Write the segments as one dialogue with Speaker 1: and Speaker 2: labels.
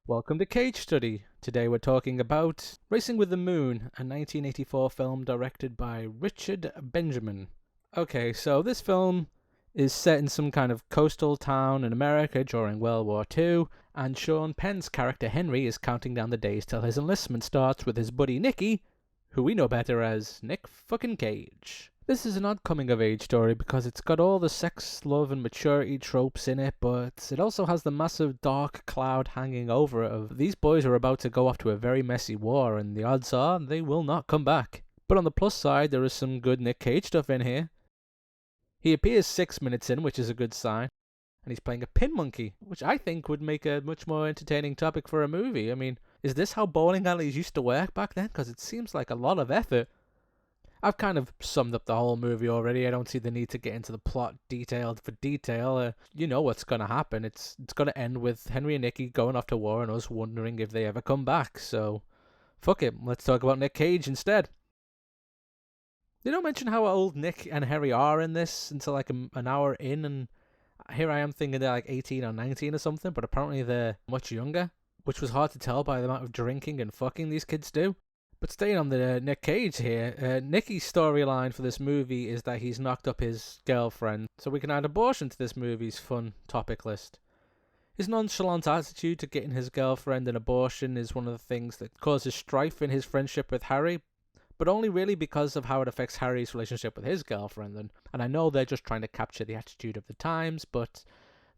Speaker 1: Welcome to Cage Study. Today we're talking about Racing with the Moon, a 1984 film directed by Richard Benjamin. Okay, so this film is set in some kind of coastal town in America during World War II, and Sean Penn's character Henry is counting down the days till his enlistment starts with his buddy Nicky, who we know better as Nick fucking Cage. This is an odd coming-of-age story because it's got all the sex, love, and maturity tropes in it, but it also has the massive dark cloud hanging over it of these boys are about to go off to a very messy war, and the odds are they will not come back. But on the plus side, there is some good Nick Cage stuff in here. He appears 6 minutes in, which is a good sign, and he's playing a pin monkey, which I think would make a much more entertaining topic for a movie. I mean, is this how bowling alleys used to work back then? Because it seems like a lot of effort. I've kind of summed up the whole movie already. I don't see the need to get into the plot detail for detail. You know what's going to happen. It's going to end with Henry and Nicky going off to war and us wondering if they ever come back. So, fuck it. Let's talk about Nick Cage instead. They don't mention how old Nick and Harry are in this until like an hour in, and here I am thinking they're like 18 or 19 or something, but apparently they're much younger, which was hard to tell by the amount of drinking and fucking these kids do. But staying on the Nick Cage here, Nicky's storyline for this movie is that he's knocked up his girlfriend, so we can add abortion to this movie's fun topic list. His nonchalant attitude to getting his girlfriend an abortion is one of the things that causes strife in his friendship with Harry, but only really because of how it affects Harry's relationship with his girlfriend. And I know they're just trying to capture the attitude of the times, but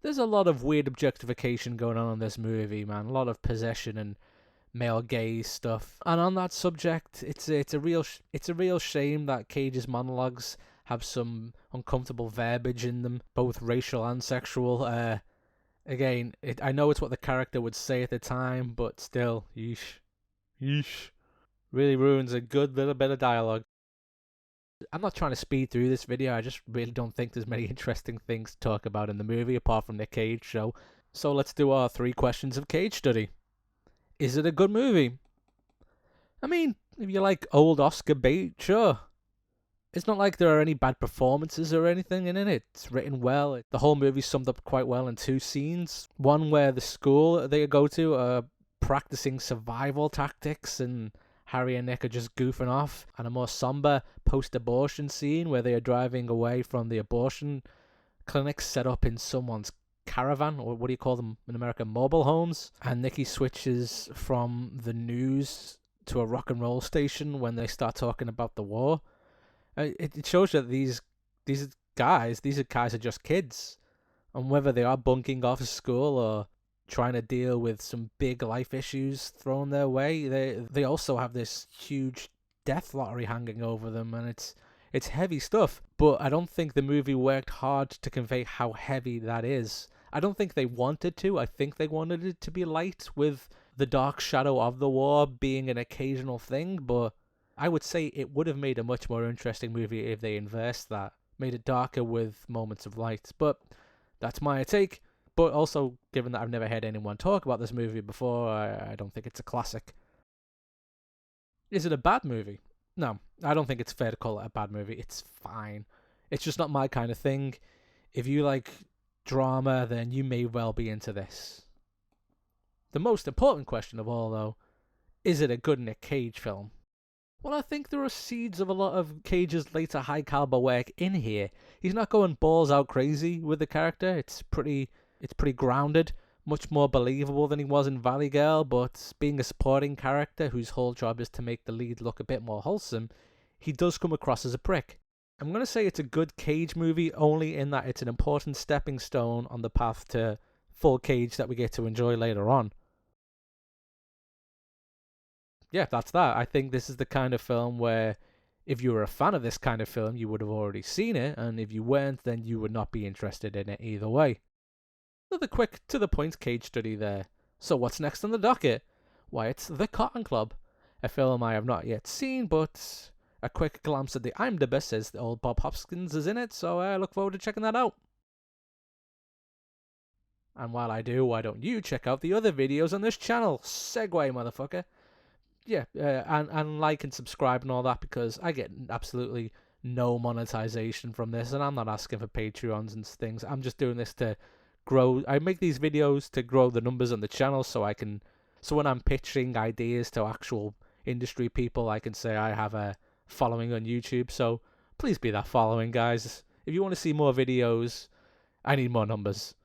Speaker 1: there's a lot of weird objectification going on in this movie, man. A lot of possession and male gaze stuff. And on that subject, it's a real shame that Cage's monologues have some uncomfortable verbiage in them, both racial and sexual. Again, I know it's what the character would say at the time, but still, yeesh. Really ruins a good little bit of dialogue. I'm not trying to speed through this video, I just really don't think there's many interesting things to talk about in the movie apart from the Cage show. So let's do our 3 questions of Cage Study. Is it a good movie? I mean, if you like old Oscar bait, sure. It's not like there are any bad performances or anything in it. It's written well. The whole movie's summed up quite well in 2 scenes. One where the school they go to are practicing survival tactics and Harry and Nick are just goofing off. And a more somber post-abortion scene where they are driving away from the abortion clinic set up in someone's caravan, or what do you call them in America, mobile homes. And Nicky switches from the news to a rock and roll station when they start talking about the war. It shows that these guys are just kids, and whether they are bunking off school or trying to deal with some big life issues thrown their way, they also have this huge death lottery hanging over them, and it's heavy stuff. But I don't think the movie worked hard to convey how heavy that is. I don't think they wanted to. I think they wanted it to be light, with the dark shadow of the war being an occasional thing, but I would say it would have made a much more interesting movie if they inversed that, made it darker with moments of light. But that's my take. But also, given that I've never heard anyone talk about this movie before, I don't think it's a classic. Is it a bad movie? No, I don't think it's fair to call it a bad movie. It's fine. It's just not my kind of thing. If you like drama, then you may well be into this. The most important question of all, though, is it a good Nick Cage film? Well, I think there are seeds of a lot of Cage's later high caliber work in here. He's not going balls out crazy with the character. It's pretty grounded, much more believable than he was in Valley Girl, but being a supporting character whose whole job is to make the lead look a bit more wholesome, he does come across as a prick. I'm going to say it's a good Cage movie only in that it's an important stepping stone on the path to full Cage that we get to enjoy later on. Yeah, that's that. I think this is the kind of film where if you were a fan of this kind of film, you would have already seen it, and if you weren't, then you would not be interested in it either way. Another quick, to-the-point Cage study there. So what's next on the docket? Why, it's The Cotton Club, a film I have not yet seen, but a quick glance at the IMDb says that old Bob Hoskins is in it, so I look forward to checking that out. And while I do, why don't you check out the other videos on this channel? Segway, motherfucker. Yeah, and like and subscribe and all that, because I get absolutely no monetization from this, and I'm not asking for Patreons and things. I'm just doing this to grow. I make these videos to grow the numbers on the channel so I can So when I'm pitching ideas to actual industry people, I can say I have a following on YouTube. So please be that following, guys. If you want to see more videos, I need more numbers.